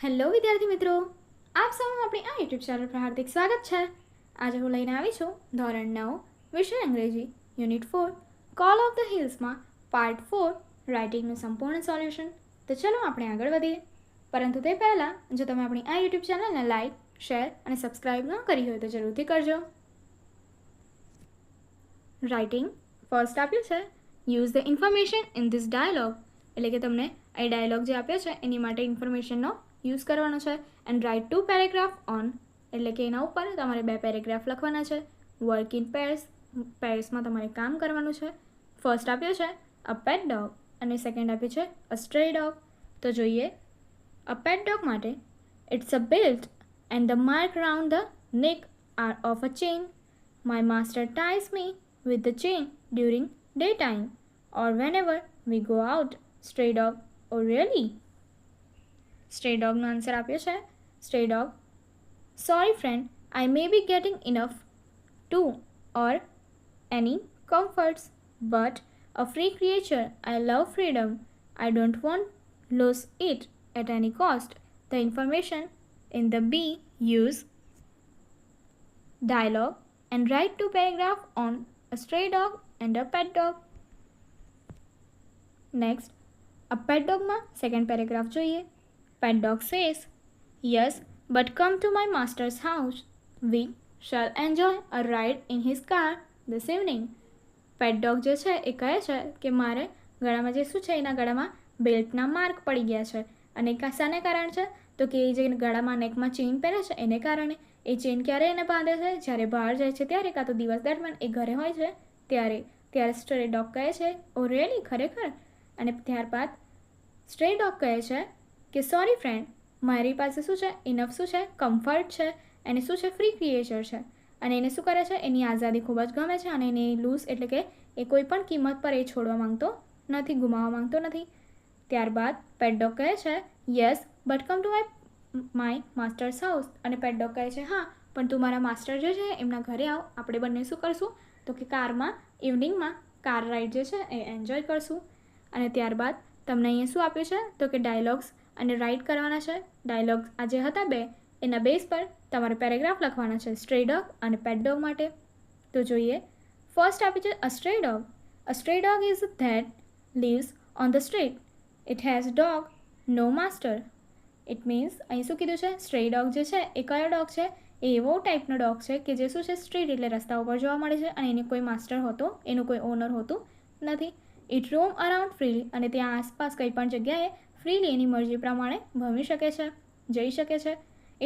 Hello વિદ્યાર્થી મિત્રો, આપ સૌનું આપણી આ યુટ્યુબ ચેનલ પર હાર્દિક સ્વાગત છે. આજે હું લઈને આવી છું ધોરણ 9 વિષય અંગ્રેજી યુનિટ 4 કોલ ઓફ ધ હિલ્સમાં પાર્ટ 4 રાઇટિંગનું સંપૂર્ણ સોલ્યુશન. તો ચલો આપણે આગળ વધીએ. પરંતુ તે પહેલાં જો તમે આપણી આ યુટ્યુબ ચેનલને લાઇક, શેર અને સબસ્ક્રાઇબ ન કરી હોય તો જરૂરથી કરજો. રાઇટિંગ ફર્સ્ટ આપ્યું છે use the information in this dialogue, એટલે કે તમને એ ડાયલોગ જે આપ્યો છે એની માટે ઇન્ફોર્મેશનનો યુઝ કરવાનો છે. એન્ડ રાઇટ 2 પેરેગ્રાફ ઓન, એટલે કે એના ઉપર તમારે 2 પેરેગ્રાફ લખવાના છે. વર્ક ઇન પેર્સમાં તમારે કામ કરવાનું છે. ફર્સ્ટ આપ્યો છે અ પેટ ડોગ અને સેકન્ડ આપ્યું છે અ સ્ટ્રે ડોગ. તો જોઈએ. અ પેટ ડોગ માટે it's a belt and the mark round the neck are of a chain. My master ties me with the chain during daytime or whenever we go out. Stray dog. Oh really? Stray dog no answer આપ્યો છે stray dog. Sorry friend, I may be getting enough too or any comforts, but a free creature. I love freedom. I don't want lose it at any cost. The information in the B use dialogue and write 2 paragraphs on a stray dog and a pet dog. Next, a pet dog માં second paragraph જોઈએ. Pet dog says, yes, but come to my master's house. We shall enjoy a ride in his car this evening. Pat dog જે છે એ કહે છે કે મારે ગળામાં જે શું છે એના ગળામાં બેલ્ટના માર્ક પડી ગયા છે. અને શાને કારણ છે? તો કે એ જે ગળામાં નેકમાં ચેઇન પહેરે છે એને કારણે. એ ચેઇન ક્યારે એને બાંધે છે? જ્યારે બહાર જાય છે ત્યારે, કાં તો દિવસ દરમિયાન એ ઘરે હોય છે ત્યારે સ્ટ્રે ડોગ કહે છે ઓ રિયલી, ખરેખર. અને ત્યારબાદ સ્ટ્રે ડોગ કહે છે કે સોરી ફ્રેન્ડ, મારી પાસે શું છે ઇનફ શું છે કમ્ફર્ટ છે, એને શું છે ફ્રી ક્રિએચર છે. અને એને શું કરે છે એની આઝાદી ખૂબ જ ગમે છે અને એને લૂઝ એટલે કે એ કોઈ પણ કિંમત પર એ છોડવા માંગતો નથી, ગુમાવવા માંગતો નથી. ત્યારબાદ પેટ ડોગ કહે છે yes but come to my master's house. અને પેટ ડોગ કહે છે હા, પણ તું મારા માસ્ટર જે છે એમના ઘરે આવ, આપણે બંને શું કરશું તો કે કારમાં ઇવનિંગમાં કાર રાઇડ જે છે એ એન્જોય કરશું. અને ત્યારબાદ તમને અહીંયા શું આપ્યું છે તો કે ડાયલોગ્સ અને રાઇટ કરવાના છે. ડાયલોગ્સ આ જે હતા 2 એના બેઝ પર તમારે પેરેગ્રાફ લખવાના છે સ્ટ્રે ડોગ અને પેટ ડોગ માટે. તો જોઈએ. ફર્સ્ટ આપ્યું છે a stray dog. A stray dog is that lives on the street. It has dog, no master. It means અહીં શું કીધું છે? સ્ટ્રે ડોગ જે છે એ કયો ડોગ છે? એ એવો ટાઈપનો ડોગ છે કે જે શું છે સ્ટ્રીટ એટલે રસ્તા ઉપર જોવા મળે છે અને એને કોઈ માસ્ટર હોતો, એનું કોઈ ઓનર હોતું નથી. ઇટ રોમ અરાઉન્ડ ફ્રીલી, અને ત્યાં આસપાસ કંઈ પણ જગ્યાએ ફ્રીલી એની મરજી પ્રમાણે ભમી શકે છે, જઈ શકે છે.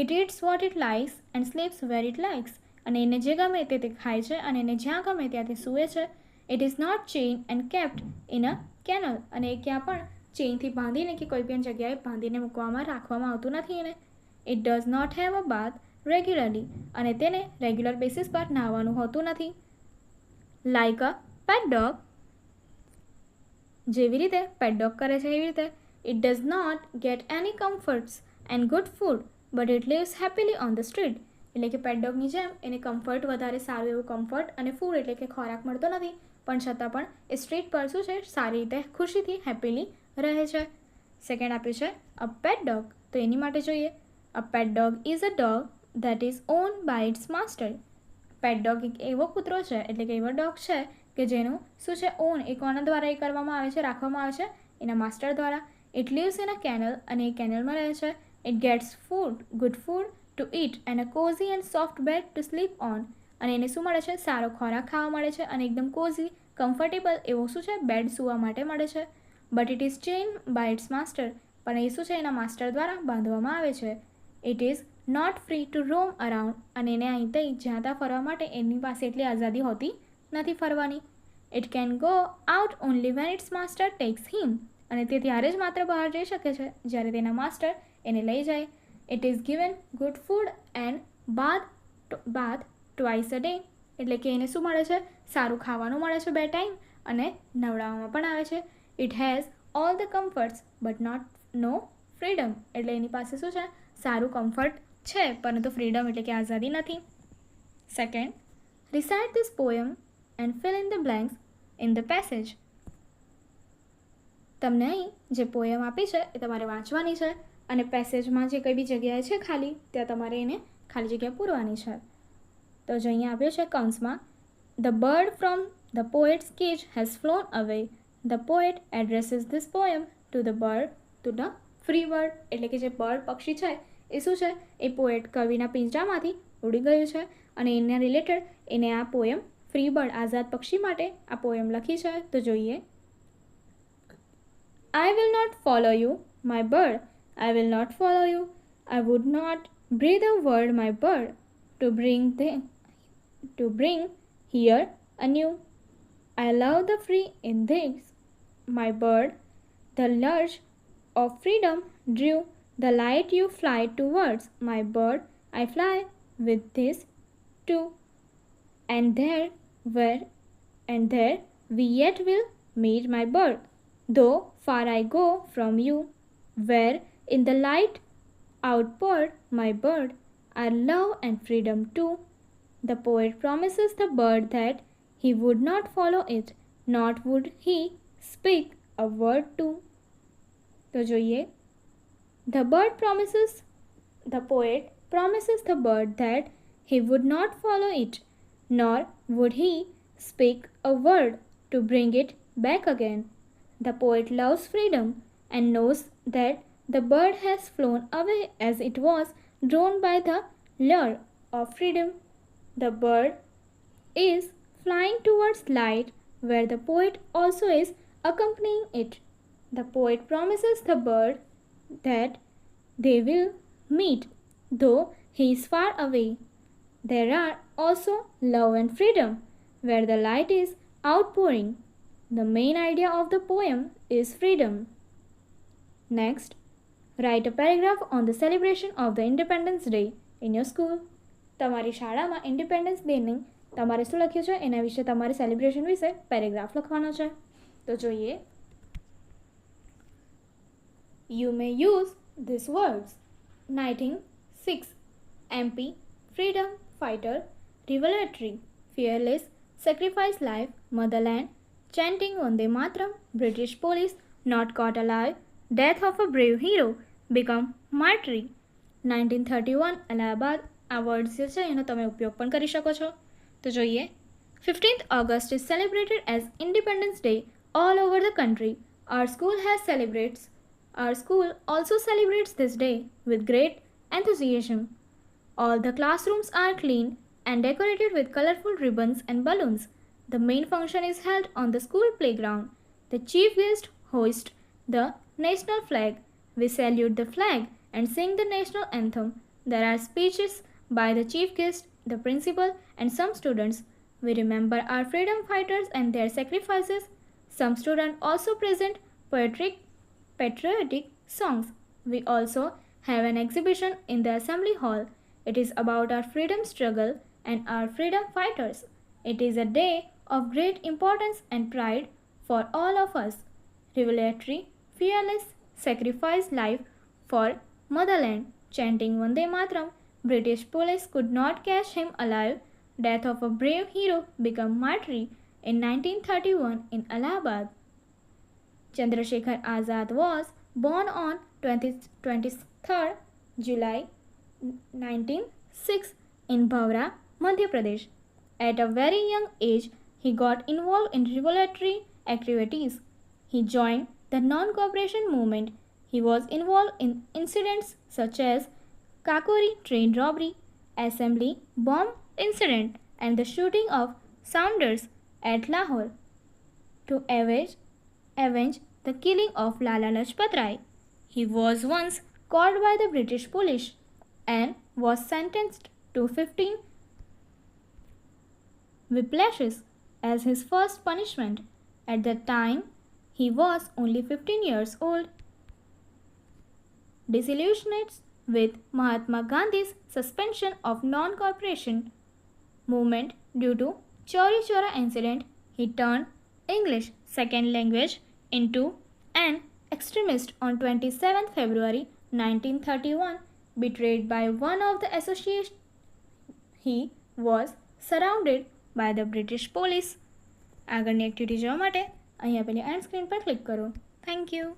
It eats what it likes and sleeps where it likes, અને એને જે ગમે તે ખાય છે અને એને જ્યાં ગમે ત્યાં તે સૂવે છે. It is not chain and kept in a kennel, અને એ ક્યાં પણ ચેઇનથી બાંધીને કે કોઈ પણ જગ્યાએ બાંધીને રાખવામાં આવતું નથી એને. It does not have a bath regularly, અને તેને રેગ્યુલર બેસિસ પર નહાવાનું હોતું નથી. લાઇક અ પેટ ડોગ, જેવી રીતે પેટ ડોગ કરે છે એવી રીતે. It does not get any comforts and good food but it lives happily on the street. એટલે કે પેટ ડોગની જેમ એને કમ્ફર્ટ, વધારે સારું એવું કમ્ફર્ટ અને ફૂડ એટલે કે ખોરાક મળતો નથી, પણ છતાં પણ એ સ્ટ્રીટ પર શું છે સારી રીતે ખુશીથી હેપીલી રહે છે. સેકન્ડ આપ્યું છે અ પેટ ડોગ. તો એની માટે જોઈએ. A pet dog is a dog that is own by its master. Pet dog એક એવો કૂતરો છે એટલે કે એવો ડોગ છે કે જેનું શું છે ઓન, એ કોના દ્વારા એ કરવામાં આવે છે, રાખવામાં આવે છે? એના માસ્ટર દ્વારા. It lives in a kennel, અને એ કેનલમાં રહે છે. It gets food, good food to eat and a cosy and soft bed to sleep on. અને એને શું મળે છે? સારો ખોરાક ખાવા મળે છે અને એકદમ કોઝી, કમ્ફર્ટેબલ એવો શું છે બેડ સૂવા માટે મળે છે. But it is chain by its master, પણ એ શું છે એના માસ્ટર દ્વારા બાંધવામાં આવે છે. It is not free to roam around, અને એને અહીં ત્યાં જ્યાં ત્યાં ફરવા માટે એની પાસે એટલી આઝાદી હોતી નથી ફરવાની. It can go out only when its master takes him, અને તે ત્યારે જ માત્ર બહાર જઈ શકે છે જ્યારે તેના માસ્ટર એને લઈ જાય. It is given good food and bath twice a day, એટલે કે એને શું મળે છે? સારું ખાવાનું મળે છે 2 ટાઈમ, અને નવડાવવામાં પણ આવે છે. It has all the comforts but no freedom, એટલે એની પાસે શું છે? સારું કમ્ફર્ટ છે પરંતુ ફ્રીડમ એટલે કે આઝાદી નથી. Second, recite this poem and fill in the blanks in the passage. તમને અહીં જે પોયમ આપી છે એ તમારે વાંચવાની છે અને પેસેજમાં જે કંઈ બી જગ્યાએ છે ખાલી ત્યાં તમારે એને ખાલી જગ્યા પૂરવાની છે. તો જો અહીંયા આપ્યું છે કૌંસમાં, the bird from the poet's cage has flown away. The poet addresses this poem to the bird, to the free bird. એટલે કે જે બર્ડ પક્ષી છે એ શું છે, એ પોએટ કવિના પિંજરામાંથી ઉડી ગયું છે અને એના રિલેટેડ એને આ પોયમ ફ્રી બર્ડ આઝાદ પક્ષી માટે આ પોયમ લખી છે. તો જોઈએ, I will not follow you, my bird. I will not follow you. I would not breathe a word, my bird, to bring here anew. I love the free in this, my bird. The lurch of freedom drew the light you fly towards, my bird. I fly with this too, and there we yet will meet, my bird. Though far I go from you, where in the light outpoured, my bird, are love and freedom too. The poet promises the bird that he would not follow it, not would he speak a word too. તો જોઈએ, the poet promises the bird that he would not follow it, nor would he speak a word to bring it back again. The poet loves freedom and knows that the bird has flown away as it was drawn by the lure of freedom. The bird is flying towards light, where the poet also is accompanying it. The poet promises the bird that they will meet, though he is far away. There are also love and freedom, where the light is outpouring. The main idea of the poem is freedom. Next, write a paragraph on the celebration of the Independence Day in your school. તમારી શાળામાં independence ડેની તમારે શું લખ્યું છે એના વિશે તમારે celebration વિશે પેરેગ્રાફ લખવાનો છે. તો જોઈએ, You may use these words: 1906, MP, freedom fighter, revolutionary, fearless, sacrifice life, motherland, chanting Vande Mataram, British police, not caught alive, death of a brave hero, become martyr. 1931 Allahabad. આ વર્ડ્સ જે છે એનો તમે ઉપયોગ પણ કરી શકો છો. તો જોઈએ, 15th August is celebrated as Independence Day all over the country. Our school also celebrates this day with great enthusiasm. All the classrooms are clean and decorated with colorful ribbons and balloons. The main function is held on the school playground. The chief guest hoists the national flag. We salute the flag and sing the national anthem. There are speeches by the chief guest, the principal, and some students. We remember our freedom fighters and their sacrifices. Some students also present patriotic songs. We also have an exhibition in the assembly hall. It is about our freedom struggle and our freedom fighters. It is a day of great importance and pride for all of us. Revolutionary, fearless, sacrificed life for motherland, chanting Vande Mataram. British police could not catch him alive. Death of a brave hero become martyr in 1931 in Allahabad. Chandrasekhar Azad was born on 23rd July 1906 in Bhavra, Madhya Pradesh. At a very young age, he got involved in revolutionary activities. He joined the non-cooperation movement. He was involved in incidents such as Kakori train robbery, assembly bomb incident, and the shooting of Saunders at Lahore. To avenge the killing of Lala Lajpat Rai, he was once caught by the British police and was sentenced to 15 whiplashes as his first punishment. At that time, he was only 15 years old. Disillusioned with Mahatma Gandhi's suspension of non-cooperation movement due to Chauri Chaura incident, he turned English second language into an extremist on 27th February 1931. Betrayed by one of the associates, he was surrounded by the British police. આગળની activity જોવા માટે અહીં આપેલી and screen પર click કરો. Thank you.